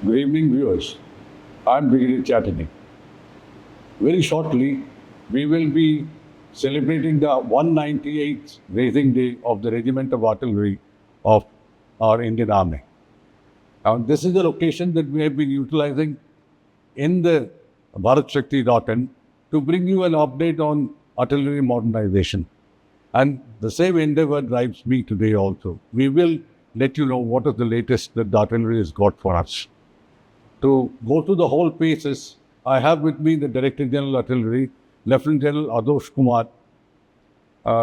Good evening, viewers. I'm Brigadier Chatterjee. Very shortly, we will be celebrating the 198th Raising Day of the Regiment of Artillery of our Indian Army. Now, this is the location that we have been utilizing in the Bharat Shakti doctrine to bring you an update on artillery modernization. And the same endeavor drives me today also. We will let you know what is the latest that the artillery has got for us. To go through the whole paces, I have with me the Director General Artillery, Lieutenant General Adosh Kumar.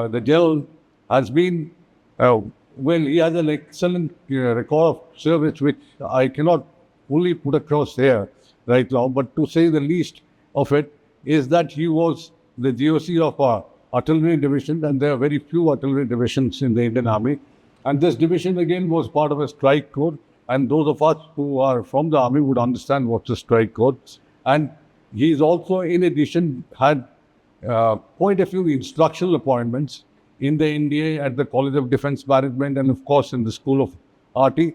The General has been, he has an excellent record of service which I cannot fully put across here right now, but to say the least of it is that he was the GOC of our artillery division, and there are very few artillery divisions in the Indian Army. And this division again was part of a strike corps, and those of us who are from the Army would understand what's a strike corps. And he's also, in addition, had quite a few instructional appointments in the NDA at the College of Defence Management and, of course, in the School of RT.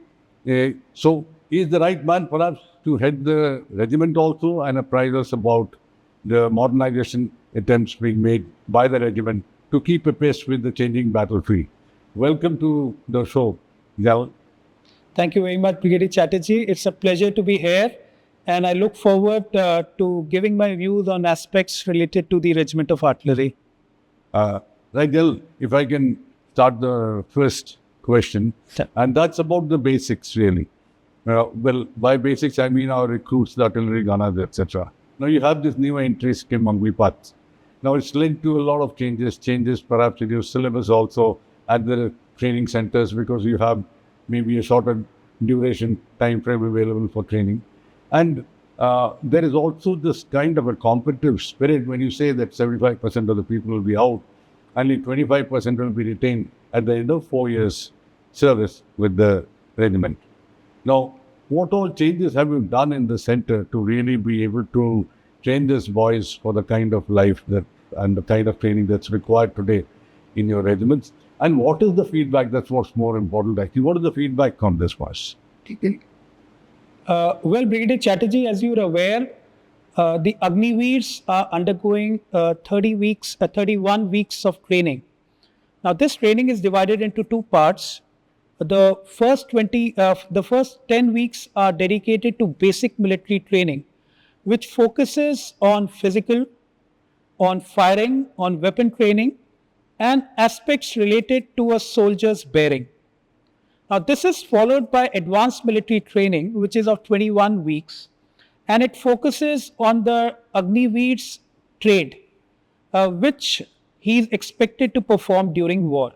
So he's the right man, perhaps, to head the regiment also and apprise us about the modernization attempts being made by the regiment to keep pace with the changing battlefield. Welcome to the show, General. Thank you very much, Brigadier Chatterjee. It's a pleasure to be here, and I look forward to giving my views on aspects related to the Regiment of Artillery. Right, General, if I can start the first question, and that's about the basics, really. Well, by basics, I mean our recruits, the artillery gunners, etc. Now, you have this new entry scheme, Agnipath. Now, it's linked to a lot of changes perhaps in your syllabus also at the training centers, because you have maybe a shorter duration time frame available for training. And there is also this kind of a competitive spirit when you say that 75% of the people will be out, only 25% will be retained at the end of 4 years service with the regiment. Now, what all changes have you done in the center to really be able to train these boys for the kind of life that and the kind of training that's required today in your regiments? And what is the feedback? That's what's more important, actually. What is the feedback on this was? Well, Brigadier Chatterjee, as you're aware, the Agniveers are undergoing 31 weeks of training. Now, this training is divided into two parts. The first 10 weeks are dedicated to basic military training, which focuses on physical, on firing, on weapon training, and aspects related to a soldier's bearing. Now, this is followed by advanced military training, which is of 21 weeks, and it focuses on the Agniveer's trade, which he is expected to perform during war.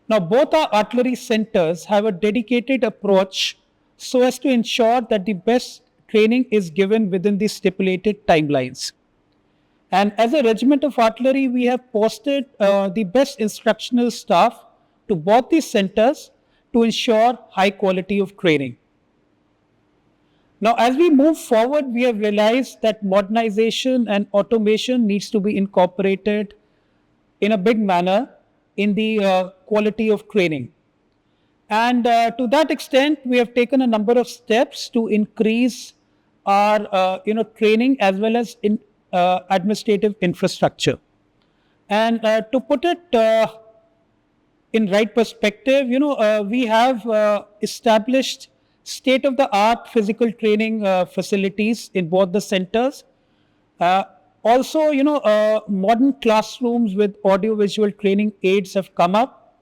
Now, both our artillery centers have a dedicated approach so as to ensure that the best training is given within the stipulated timelines. And as a Regiment of Artillery, we have posted the best instructional staff to both these centers to ensure high quality of training. Now, as we move forward, we have realized that modernization and automation needs to be incorporated in a big manner in the quality of training. And to that extent, we have taken a number of steps to increase our training as well as in administrative infrastructure. And to put it in right perspective, we have established state-of-the-art physical training facilities in both the centers. Also, modern classrooms with audio-visual training aids have come up.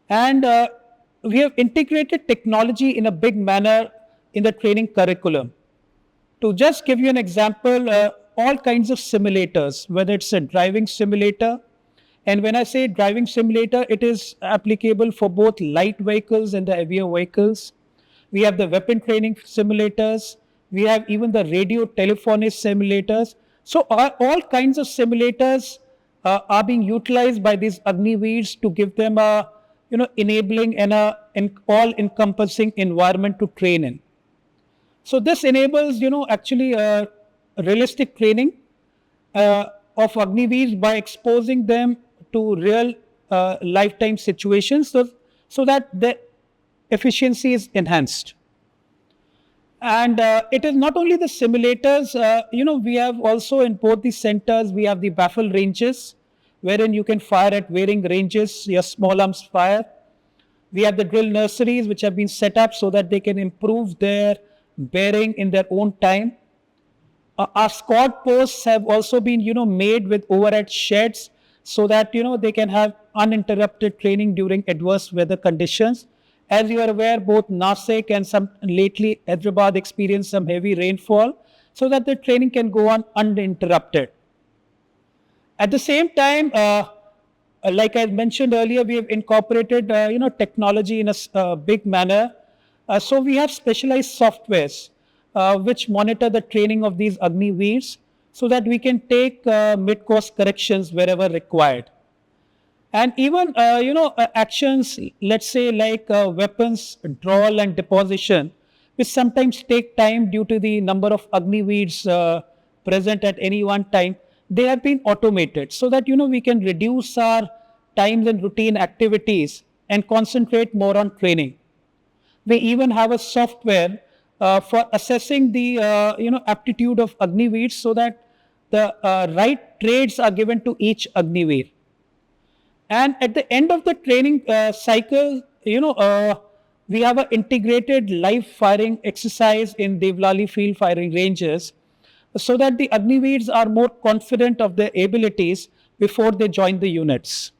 And we have integrated technology in a big manner in the training curriculum. To just give you an example, all kinds of simulators, whether it's a driving simulator, and when I say driving simulator, it is applicable for both light vehicles and the heavier vehicles. We have the weapon training simulators. We have even the radio telephonist simulators. So all kinds of simulators are being utilized by these Agniveers to give them a enabling and an all-encompassing environment to train in. So this enables actually realistic training of Agniveers by exposing them to real lifetime situations so that the efficiency is enhanced. And it is not only the simulators, we have also in both the centers, we have the baffle ranges, wherein you can fire at varying ranges, your small arms fire. We have the drill nurseries, which have been set up so that they can improve their bearing in their own time. Our squad posts have also been, made with overhead sheds so that, they can have uninterrupted training during adverse weather conditions. As you are aware, both Nasik and some lately Hyderabad experienced some heavy rainfall so that the training can go on uninterrupted. At the same time, like I mentioned earlier, we have incorporated, technology in a big manner. So we have specialized softwares which monitor the training of these Agniveers so that we can take mid-course corrections wherever required. And even, actions, let's say like weapons, drawal and deposition, which sometimes take time due to the number of Agniveers present at any one time, they have been automated so that, we can reduce our times and routine activities and concentrate more on training. We even have a software for assessing the, aptitude of Agniveers so that the right trades are given to each Agniveer. And at the end of the training cycle, we have an integrated live firing exercise in Devlali field firing ranges so that the Agniveers are more confident of their abilities before they join the units.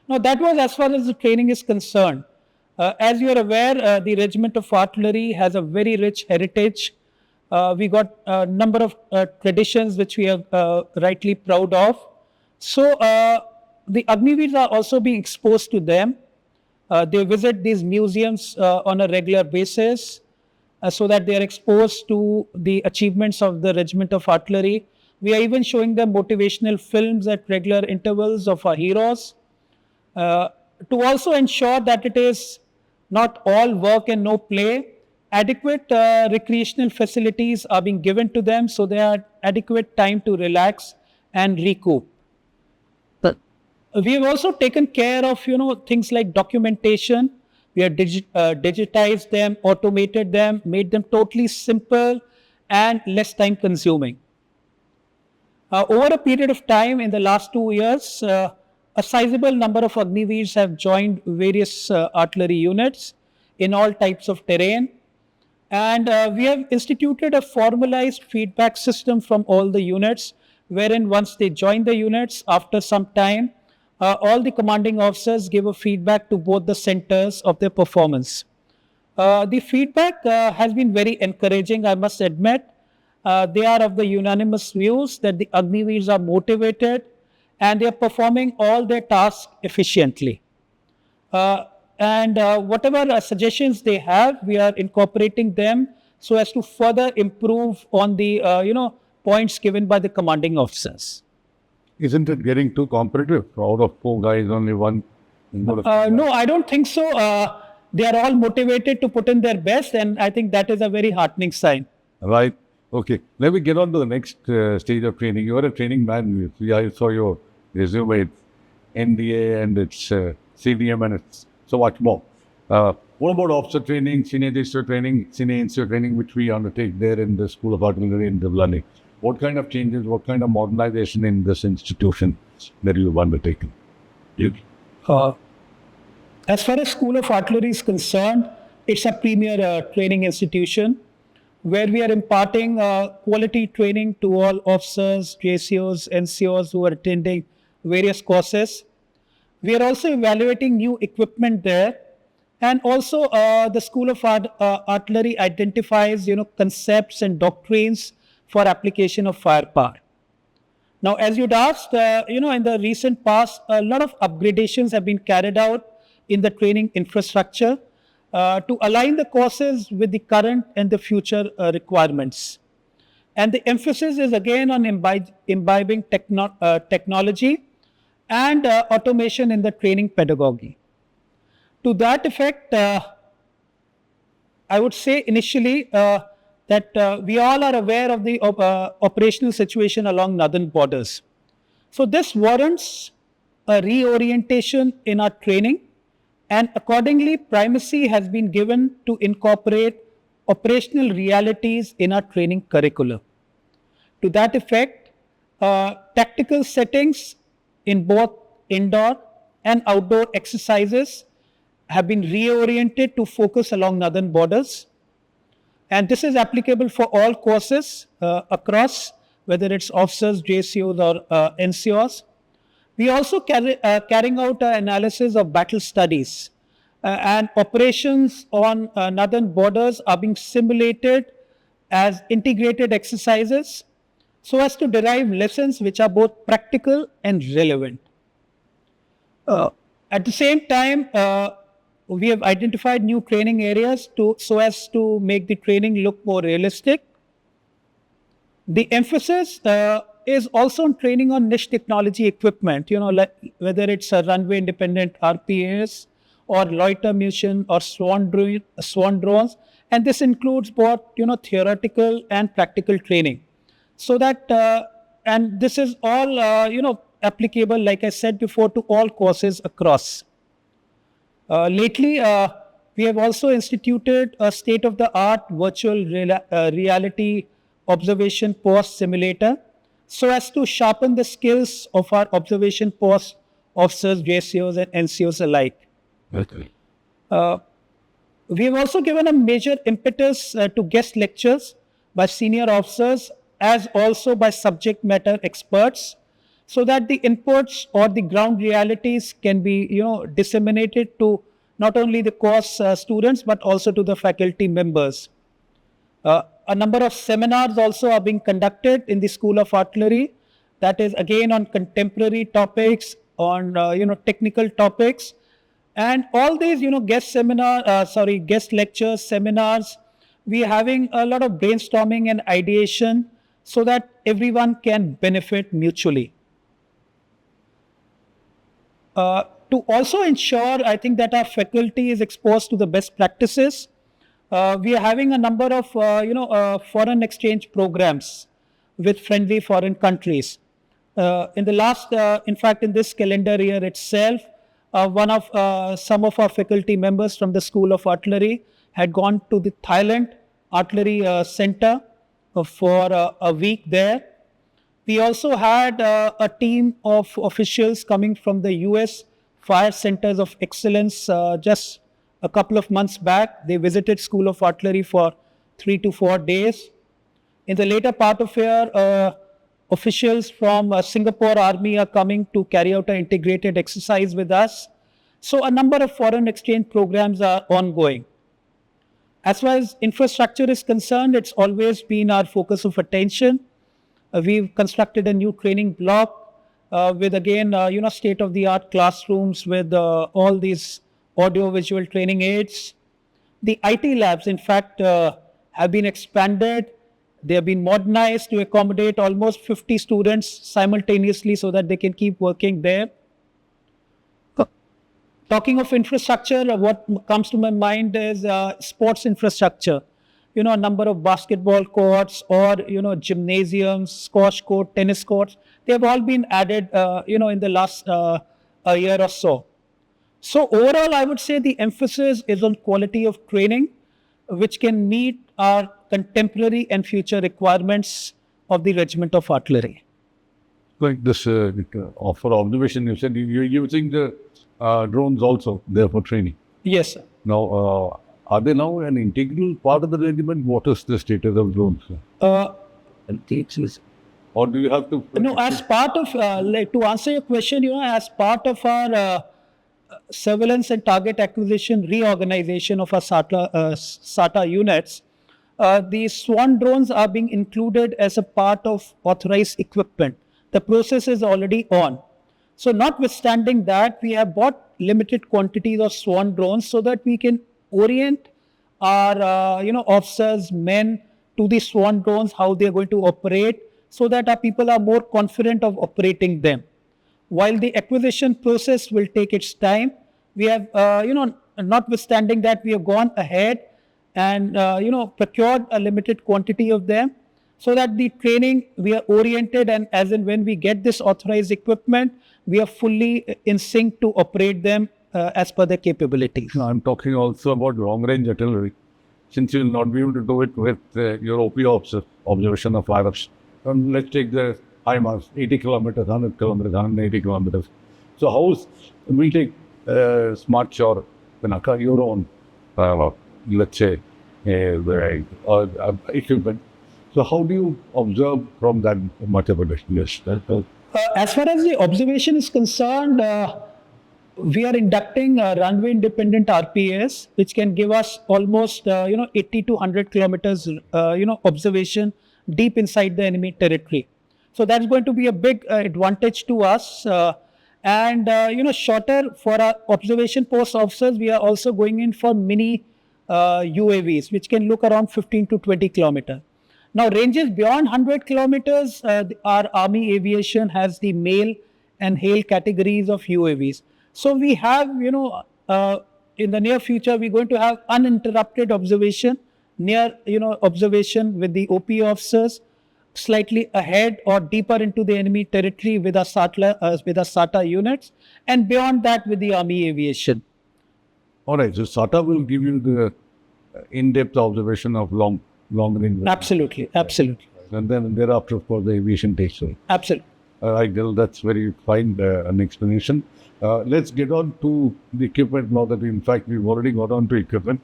Now, that was as far as the training is concerned. As you are aware, the Regiment of Artillery has a very rich heritage. We got a number of traditions which we are rightly proud of. So, the Agniveers are also being exposed to them. They visit these museums on a regular basis so that they are exposed to the achievements of the Regiment of Artillery. We are even showing them motivational films at regular intervals of our heroes to also ensure that it is not all work and no play. Adequate recreational facilities are being given to them so they have adequate time to relax and recoup. We have also taken care of, things like documentation. We have digitized them, automated them, made them totally simple and less time consuming. Over a period of time in the last 2 years, a sizable number of Agniveers have joined various artillery units in all types of terrain. And we have instituted a formalized feedback system from all the units, wherein once they join the units, after some time, all the commanding officers give a feedback to both the centers of their performance. The feedback has been very encouraging, I must admit. They are of the unanimous views that the Agniveers are motivated and they are performing all their tasks efficiently. And whatever suggestions they have, we are incorporating them so as to further improve on the points given by the commanding officers. Isn't it getting too competitive? Out of 4 guys, only one. No, I don't think so. They are all motivated to put in their best, and I think that is a very heartening sign. Right. Okay. Let me get on to the next stage of training. You are a training man. I saw your resume. It's NDA and it's CDM and it's so much more. What about officer training, senior JCO training, senior NCO training, which we undertake there in the School of Artillery in Devlani? What kind of changes, what kind of modernization in this institution that you have undertaken? As far as School of Artillery is concerned, it's a premier training institution where we are imparting quality training to all officers, JCOs, NCOs who are attending various courses. We are also evaluating new equipment there. And also the School of Artillery identifies, concepts and doctrines for application of firepower. Now, as you'd asked, in the recent past, a lot of upgradations have been carried out in the training infrastructure to align the courses with the current and the future requirements. And the emphasis is again on imbibing technology and automation in the training pedagogy. To that effect, I would say initially that we all are aware of the operational situation along northern borders. So this warrants a reorientation in our training, and accordingly primacy has been given to incorporate operational realities in our training curriculum. To that effect, tactical settings in both indoor and outdoor exercises have been reoriented to focus along northern borders. And this is applicable for all courses across, whether it's officers, JCOs, or NCOs. We also carrying out analysis of battle studies, and operations on northern borders are being simulated as integrated exercises so as to derive lessons which are both practical and relevant. At the same time, we have identified new training areas so as to make the training look more realistic. The emphasis is also on training on niche technology equipment, like whether it's a runway independent RPAs or loiter munition or swan drones. And this includes both, theoretical and practical training. So that, and this is all, applicable, like I said before, to all courses across. Lately, we have also instituted a state-of-the-art virtual reality observation post simulator so as to sharpen the skills of our observation post officers, JCOs, and NCOs alike. Okay. We have also given a major impetus to guest lectures by senior officers as also by subject matter experts, so that the inputs or the ground realities can be, disseminated to not only the course students but also to the faculty members. A number of seminars also are being conducted in the School of Artillery. That is again on contemporary topics, on technical topics, and all these guest lectures, seminars. We are having a lot of brainstorming and ideation so that everyone can benefit mutually. To also ensure, I think, that our faculty is exposed to the best practices, we are having a number of, foreign exchange programs with friendly foreign countries. In the last, in fact, in this calendar year itself, some of our faculty members from the School of Artillery had gone to the Thailand Artillery Center for a week there. We also had a team of officials coming from the US Fire Centers of Excellence just a couple of months back. They visited School of Artillery for 3 to 4 days. In the later part of year, officials from Singapore Army are coming to carry out an integrated exercise with us. So a number of foreign exchange programs are ongoing. As far as infrastructure is concerned, it's always been our focus of attention. We've constructed a new training block with, again, state-of-the-art classrooms with all these audio-visual training aids. The IT labs, in fact, have been expanded. They have been modernized to accommodate almost 50 students simultaneously so that they can keep working there. Talking of infrastructure, what comes to my mind is sports infrastructure. A number of basketball courts or, gymnasiums, squash court, tennis courts. They have all been added, in the last a year or so. So overall, I would say the emphasis is on quality of training, which can meet our contemporary and future requirements of the Regiment of Artillery. Like this, for observation, you said you're using the drones also there for training. Yes, sir. Now, are they now an integral part of the regiment? What is the status of drones? Or do you have to? No, as part of, to answer your question, as part of our surveillance and target acquisition reorganization of our SATA units, the swan drones are being included as a part of authorized equipment. The process is already on. So notwithstanding that, we have bought limited quantities of swan drones so that we can orient our officers, men to the swan drones, how they are going to operate, so that our people are more confident of operating them. While the acquisition process will take its time, we have, notwithstanding that, we have gone ahead and, procured a limited quantity of them so that the training, we are oriented, and as and when we get this authorized equipment, we are fully in sync to operate them as per their capabilities. I'm talking also about long-range artillery. since you will not be able to do it with your observation of virus. Let's take the HIMARS, 80 kilometers, 100 kilometers, 180 kilometers. So we'll take Smart Shore, Pinaka, your own, let's say, equipment. So how do you observe from that much of a distance? As far as the observation is concerned, we are inducting runway independent RPAs, which can give us almost 80 to 100 kilometers observation deep inside the enemy territory. So that's going to be a big advantage to us. And shorter for our observation post officers, we are also going in for mini UAVs, which can look around 15 to 20 kilometers. Now, ranges beyond 100 kilometers, our Army Aviation has the MALE and HAIL categories of UAVs. So we have, in the near future, we're going to have uninterrupted observation, observation with the OP officers, slightly ahead or deeper into the enemy territory with our SATA units, and beyond that with the Army Aviation. All right, so SATA will give you the in-depth observation of long range. Absolutely. And then thereafter, for the aviation takes over. Absolutely. That's very fine, an explanation. Let's get on to the equipment now that we've already got on to equipment.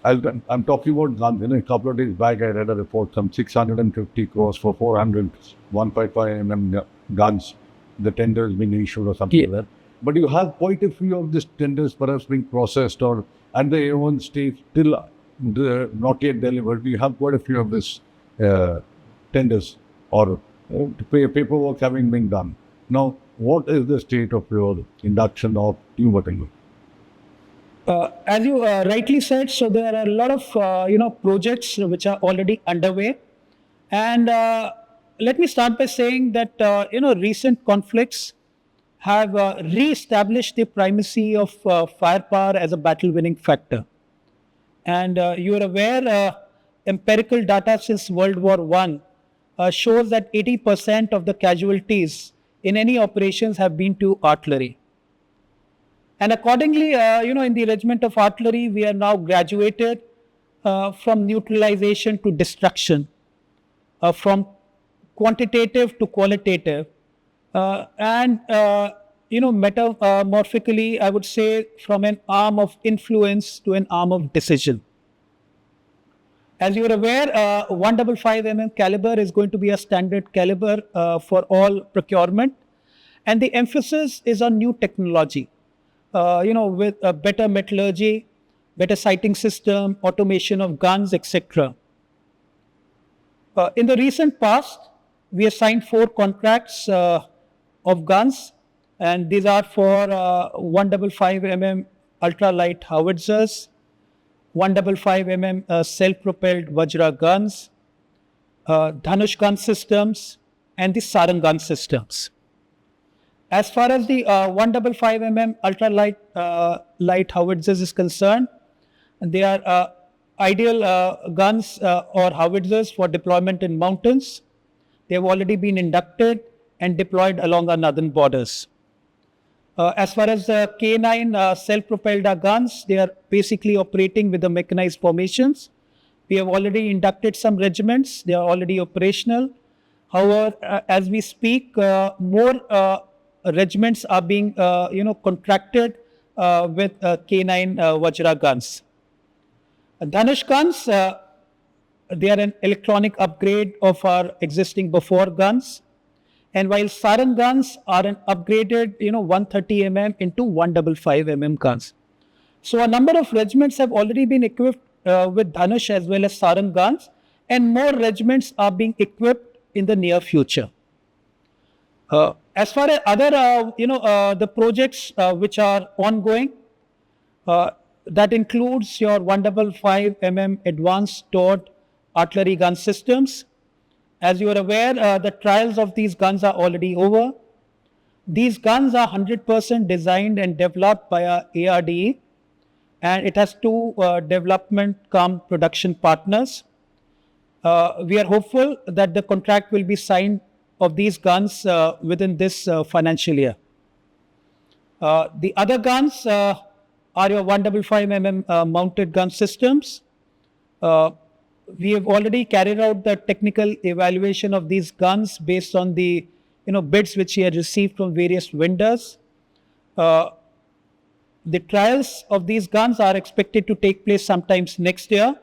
I'm talking about guns. A couple of days back, I read a report, some 650 crores for 400 155mm guns. The tender has been issued or something like that. But you have quite a few of these tenders perhaps being processed or at the A1 stage still not yet delivered. You have quite a few of these tenders or paperwork having been done. Now, what is the state of your induction of new material? As you rightly said, so there are a lot of projects which are already underway, and let me start by saying that recent conflicts have re-established the primacy of firepower as a battle-winning factor. And you are aware, empirical data since World War I shows that 80% of the casualties in any operations have been to artillery. And accordingly, in the Regiment of Artillery, we are now graduated from neutralization to destruction, from quantitative to qualitative, and metamorphically, I would say, from an arm of influence to an arm of decision. As you are aware, 155mm caliber is going to be a standard caliber for all procurement, and the emphasis is on new technology. With a better metallurgy, better sighting system, automation of guns, etc. In the recent past, we have signed 4 contracts of guns, and these are for 155mm ultralight howitzers, 155mm self-propelled Vajra guns, Dhanush gun systems, and the Sarang gun systems. As far as the 155mm ultralight light howitzers is concerned, they are ideal guns or howitzers for deployment in mountains. They have already been inducted and deployed along our northern borders. As far as the K9 self-propelled guns, they are basically operating with the mechanized formations. We have already inducted some regiments. They are already operational. However, as we speak, more regiments are being contracted with K9 Vajra guns. Dhanush guns, they are an electronic upgrade of our existing before guns, and while Sarang guns are an upgraded 130mm into 155mm guns. So a number of regiments have already been equipped with Dhanush as well as Sarang guns, and more regiments are being equipped in the near future. As far as other, the projects which are ongoing, that includes your 155mm advanced towed artillery gun systems. As you are aware, the trials of these guns are already over. These guns are 100% designed and developed by our ARDE, and it has 2 development cum production partners. We are hopeful that the contract will be signed of these guns within this financial year. The other guns are your 155mm mounted gun systems. Uh, we have already carried out the technical evaluation of these guns based on the bids which we had received from various vendors. Uh, the trials of these guns are expected to take place sometimes next year.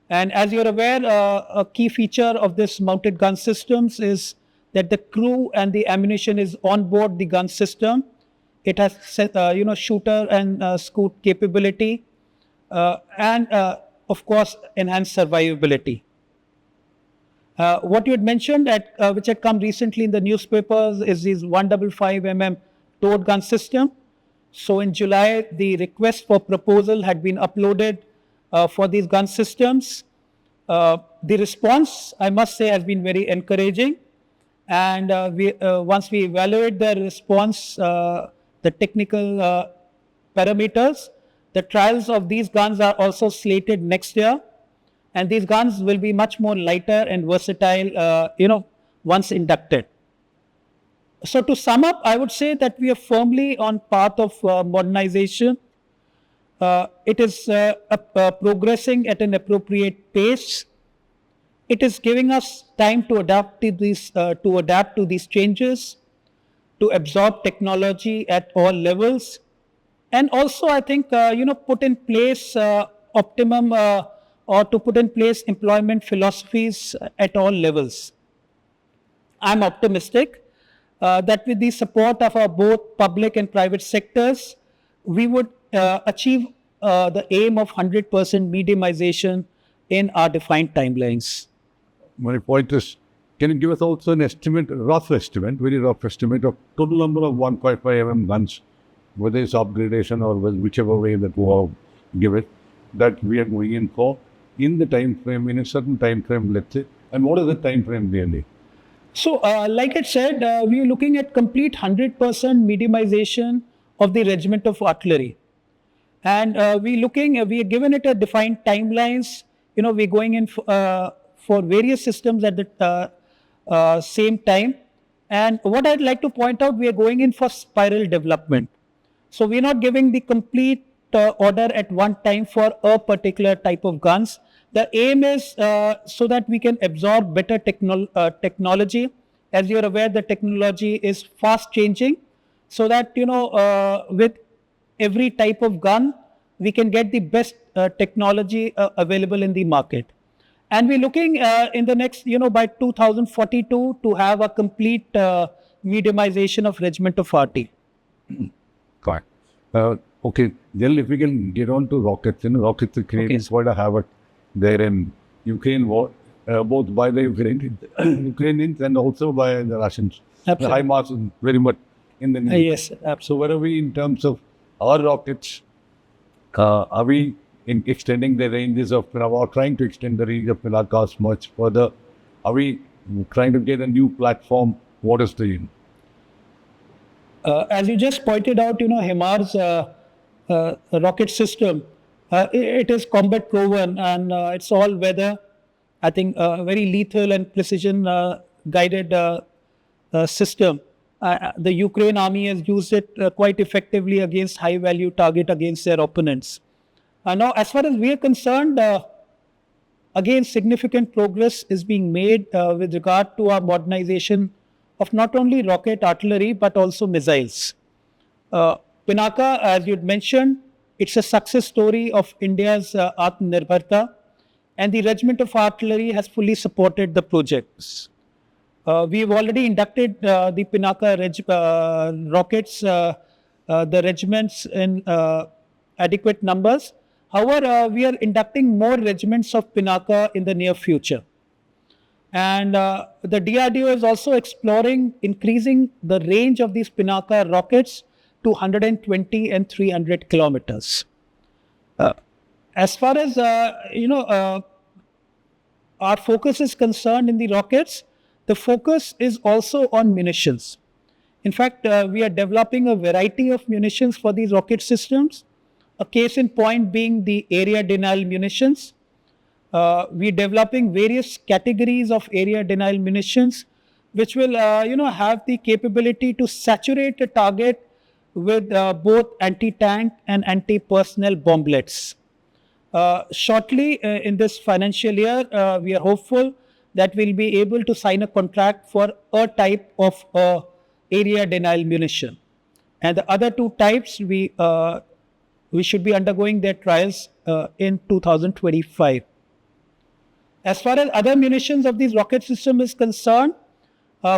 And as you're aware, a key feature of this mounted gun systems is that the crew and the ammunition is on board the gun system. It has shooter and scoot capability, and of course enhanced survivability. What you had mentioned, which had come recently in the newspapers, is this 155 towed gun system. So in July, the request for proposal had been uploaded for these gun systems. The response, I must say, has been very encouraging. And once we evaluate the response, the technical parameters, the trials of these guns are also slated next year. And these guns will be much more lighter and versatile, once inducted. So to sum up, I would say that we are firmly on path of modernization. It is progressing at an appropriate pace. It is giving us time to adapt to these changes, to absorb technology at all levels, and also I think put in place optimum or to put in place employment philosophies at all levels. I'm optimistic that with the support of our both public and private sectors, we would achieve the aim of 100% mediumization in our defined timelines. My point is, can you give us also an estimate, rough estimate, very rough estimate of total number of 155 guns, whether it's upgradation or whichever way that we will give it, that we are going in for in the time frame, in a certain time frame, let's say, and what is the time frame really? So, like I said, we are looking at complete 100% mediumization of the Regiment of Artillery. And we are given it a defined timelines. We're going in for various systems at the same time. And what I'd like to point out, we are going in for spiral development. So we're not giving the complete order at one time for a particular type of guns. The aim is so that we can absorb better technology. As you're aware, the technology is fast changing, so that with every type of gun, we can get the best technology available in the market. And we're looking in the next, by 2042 to have a complete mediumization of Regiment of Artillery. Fine. Okay, then if we can get on to rockets, rockets Ukraine is quite a havoc there in Ukraine war, both by the Ukrainians and also by the Russians. Absolutely. The HIMARS is very much in the news. Yes, absolutely. So where are we in terms of our rockets? Are we in extending the ranges of or trying to extend the range of Pinaka much further? Are we trying to get a new platform? What is the aim? As you just pointed out, HIMARS rocket system, it is combat proven, and it's all weather. I think very lethal and precision guided system. The Ukraine army has used it quite effectively against high value target against their opponents. Now, as far as we are concerned, again, significant progress is being made with regard to our modernization of not only rocket artillery but also missiles. Pinaka, as you had mentioned, it's a success story of India's Atmanirbharta, and the Regiment of Artillery has fully supported the projects. We've already inducted the Pinaka rockets, the regiments in adequate numbers. However, we are inducting more regiments of Pinaka in the near future. And the DRDO is also exploring increasing the range of these Pinaka rockets to 120 and 300 kilometers. As far as, our focus is concerned in the rockets, the focus is also on munitions. In fact, we are developing a variety of munitions for these rocket systems. A case in point being the area denial munitions. We're developing various categories of area denial munitions, which will, have the capability to saturate a target with both anti-tank and anti-personnel bomblets. Shortly in this financial year, we are hopeful that we'll be able to sign a contract for a type of area denial munition. And the other two types, we should be undergoing their trials in 2025. As far as other munitions of these rocket system is concerned,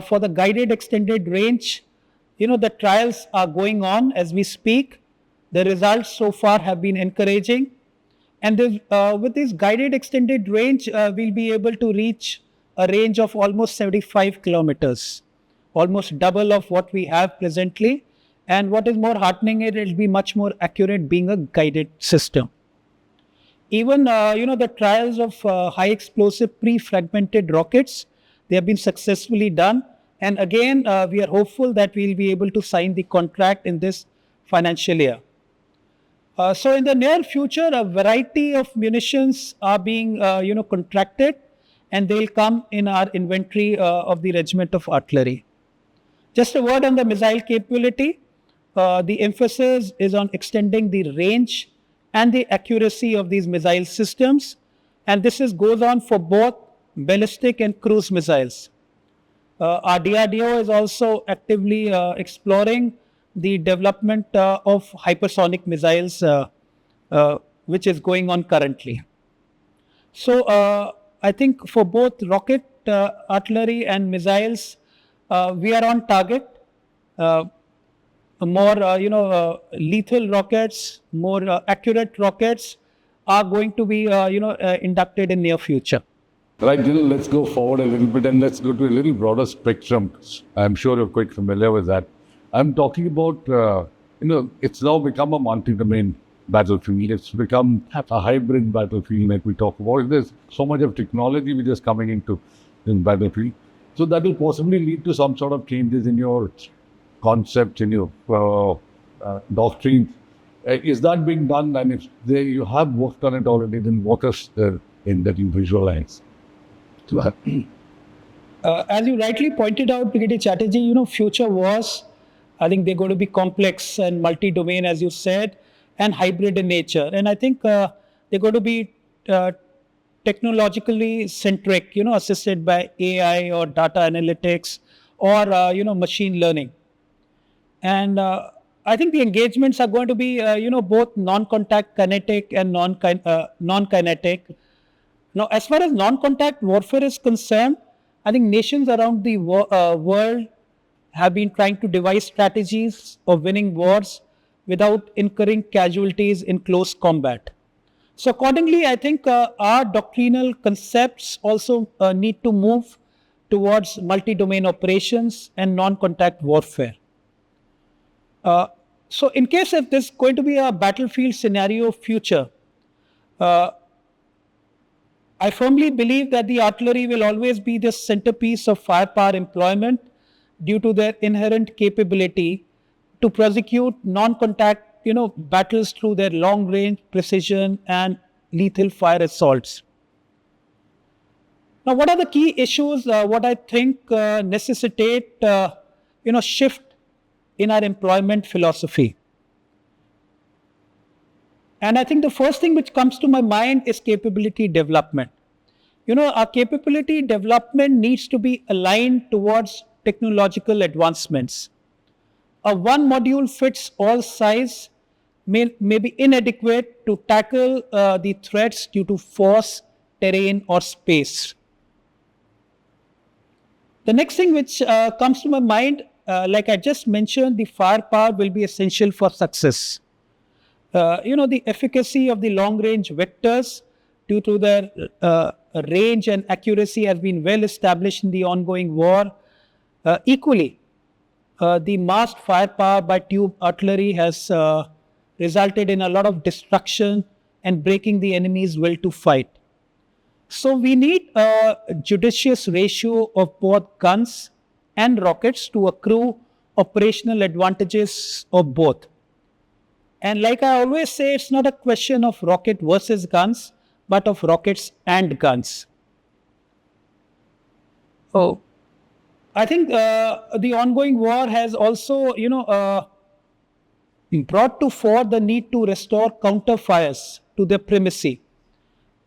for the guided extended range, the trials are going on as we speak. The results so far have been encouraging. And with this guided extended range, we'll be able to reach a range of almost 75 kilometers, almost double of what we have presently. And what is more heartening, it will be much more accurate being a guided system. Even, the trials of high explosive pre-fragmented rockets, they have been successfully done. And again, we are hopeful that we'll be able to sign the contract in this financial year. So in the near future, a variety of munitions are being, contracted, and they'll come in our inventory of the Regiment of Artillery. Just a word on the missile capability. The emphasis is on extending the range and the accuracy of these missile systems, and this goes on for both ballistic and cruise missiles. Our DRDO is also actively exploring the development of hypersonic missiles, which is going on currently. So I think for both rocket artillery and missiles, we are on target. More lethal rockets, more accurate rockets are going to be inducted in near future. Right, Jill, let's go forward a little bit and let's go to a little broader spectrum. I'm sure you're quite familiar with that. I'm talking about, it's now become a multi-domain battlefield. It's become a hybrid battlefield like we talk about. There's so much of technology which is coming into in battlefield. So that will possibly lead to some sort of changes in your concepts, in your doctrine. Is that being done? And if you have worked on it already, then what is in that you visualize? As you rightly pointed out, Brigadier Chatterjee, future wars, I think they're going to be complex and multi-domain, as you said, and hybrid in nature. And I think they're going to be technologically centric, assisted by AI or data analytics or, machine learning. And I think the engagements are going to be, both non-contact kinetic and non-kinetic. Now, as far as non-contact warfare is concerned, I think nations around the world have been trying to devise strategies of winning wars without incurring casualties in close combat. So accordingly, I think our doctrinal concepts also need to move towards multi-domain operations and non-contact warfare. So in case if there's going to be a battlefield scenario of future, I firmly believe that the artillery will always be the centerpiece of firepower employment due to their inherent capability to prosecute non-contact, battles through their long-range precision and lethal fire assaults. Now, what are the key issues? What I think necessitate, shift in our employment philosophy. And I think the first thing which comes to my mind is capability development. Our capability development needs to be aligned towards technological advancements. A one module fits all size may be inadequate to tackle the threats due to force, terrain, or space. The next thing which comes to my mind, like I just mentioned, the firepower will be essential for success. The efficacy of the long-range vectors due to their range and accuracy has been well established in the ongoing war. Equally, the massed firepower by tube artillery has resulted in a lot of destruction and breaking the enemy's will to fight. So we need a judicious ratio of both guns and rockets to accrue operational advantages of both. And like I always say, it's not a question of rocket versus guns, but of rockets and guns. Oh, I think the ongoing war has also, brought to fore the need to restore counter fires to their primacy.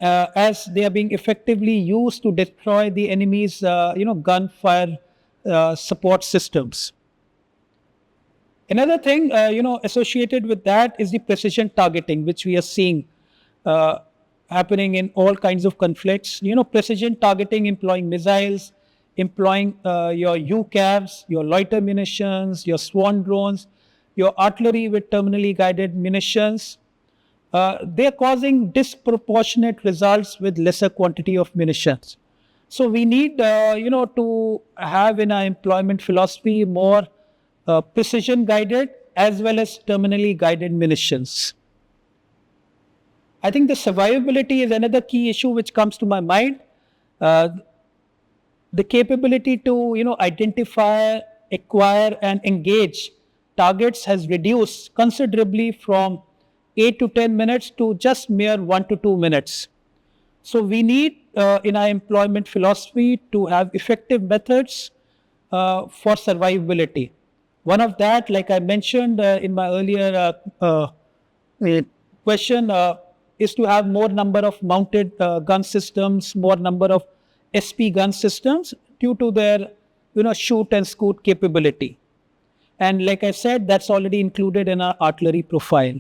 as they are being effectively used to destroy the enemy's gunfire support systems. Another thing associated with that is the precision targeting, which we are seeing uh, happening in all kinds of conflicts. Precision targeting employing missiles, employing your UCAVs, your loiter munitions, your swarm drones, your artillery with terminally guided munitions. They're causing disproportionate results with lesser quantity of munitions. So we need, to have in our employment philosophy more precision guided as well as terminally guided munitions. I think the survivability is another key issue which comes to my mind. Uh, the capability to identify, acquire, and engage targets has reduced considerably from 8 to 10 minutes to just mere 1 to 2 minutes. So we need in our employment philosophy to have effective methods for survivability. One of that, like I mentioned in my earlier question, is to have more number of mounted gun systems, more number of SP gun systems due to their shoot and scoot capability. And like I said, that's already included in our artillery profile.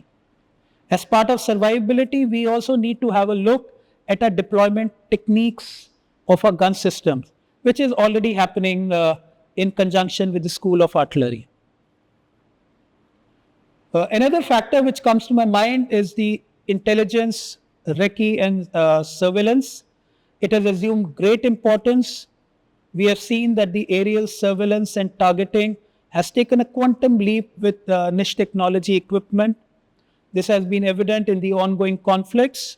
As part of survivability, we also need to have a look at our deployment techniques of our gun systems, which is already happening in conjunction with the School of Artillery. Another factor which comes to my mind is the intelligence, recce, and surveillance. It has assumed great importance. We have seen that the aerial surveillance and targeting has taken a quantum leap with niche technology equipment. This has been evident in the ongoing conflicts.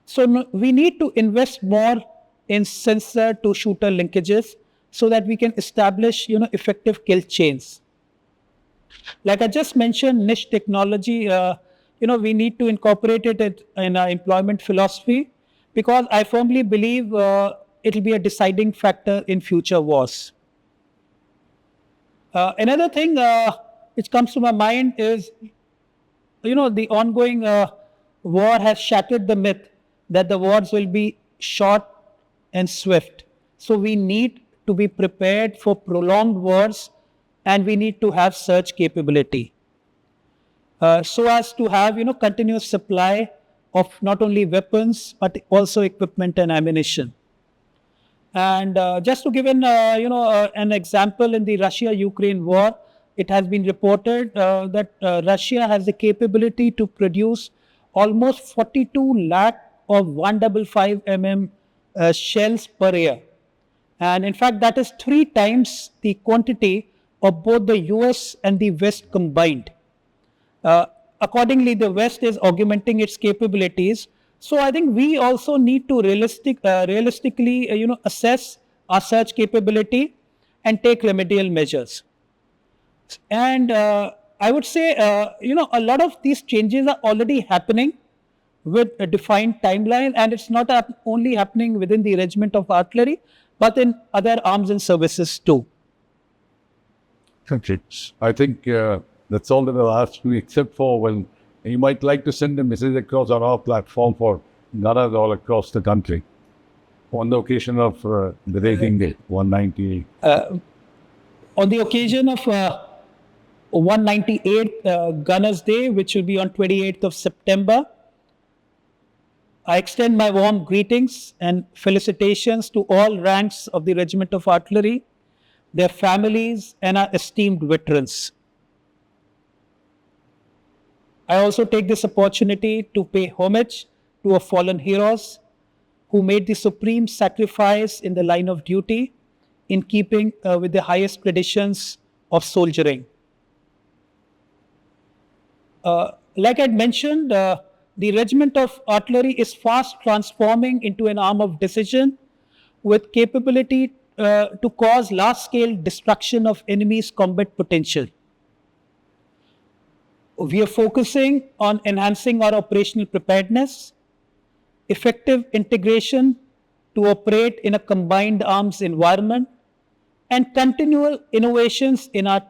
So we need to invest more in sensor to shooter linkages so that we can establish effective kill chains. Like I just mentioned, niche technology, we need to incorporate it in our employment philosophy because I firmly believe it will be a deciding factor in future wars. Another thing which comes to my mind is, the ongoing war has shattered the myth that the wars will be short and swift. So we need to be prepared for prolonged wars and we need to have surge capability so as to have continuous supply of not only weapons but also equipment and ammunition. And just to give an example, in the Russia-Ukraine war, it has been reported that Russia has the capability to produce almost 42 lakh of 155 shells per year. And in fact, that is 3 times the quantity of both the US and the West combined. Uh, Accordingly, the West is augmenting its capabilities. So I think we also need to realistically, assess our search capability and take remedial measures. And I would say, a lot of these changes are already happening with a defined timeline, and it's not only happening within the Regiment of Artillery, but in other arms and services too. Okay. I think that's all that I'll ask you, except for, well, you might like to send a message across on our platform for gunners all across the country on the occasion of the rating day, 198. On the occasion of 198th Gunners Day, which will be on 28th of September, I extend my warm greetings and felicitations to all ranks of the Regiment of Artillery, their families, and our esteemed veterans. I also take this opportunity to pay homage to our fallen heroes who made the supreme sacrifice in the line of duty in keeping with the highest traditions of soldiering. Like I mentioned, the Regiment of Artillery is fast transforming into an arm of decision with capability to cause large-scale destruction of enemy's combat potential. We are focusing on enhancing our operational preparedness, effective integration to operate in a combined arms environment, and continual innovations in our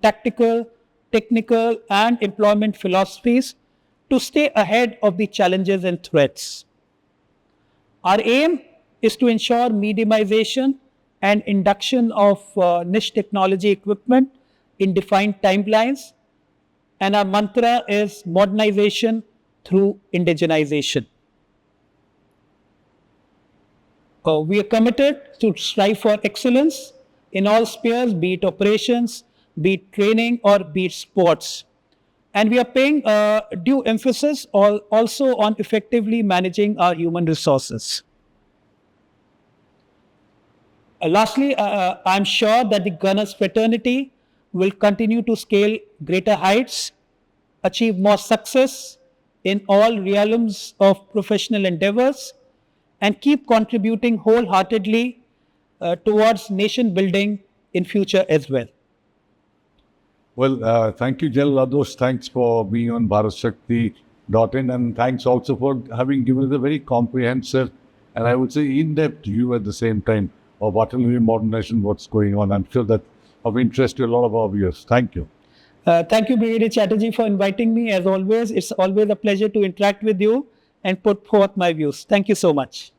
tactical, technical, and employment philosophies to stay ahead of the challenges and threats. Our aim is to ensure mediumization and induction of niche technology equipment in defined timelines, and our mantra is modernization through indigenization. We are committed to strive for excellence in all spheres, be it operations, be it training, or be it sports. And we are paying due emphasis also on effectively managing our human resources. Lastly, I'm sure that the Gunners fraternity will continue to scale greater heights, achieve more success in all realms of professional endeavors, and keep contributing wholeheartedly towards nation building in future as well. Well, thank you, General Adosh. Thanks for being on BharatShakti.in, and thanks also for having given us a very comprehensive and I would say in-depth view at the same time of artillery modernization, what's going on. I'm sure that's of interest to a lot of our viewers. Thank you. Thank you, Brigadier Chatterjee, for inviting me. As always, it's always a pleasure to interact with you and put forth my views. Thank you so much.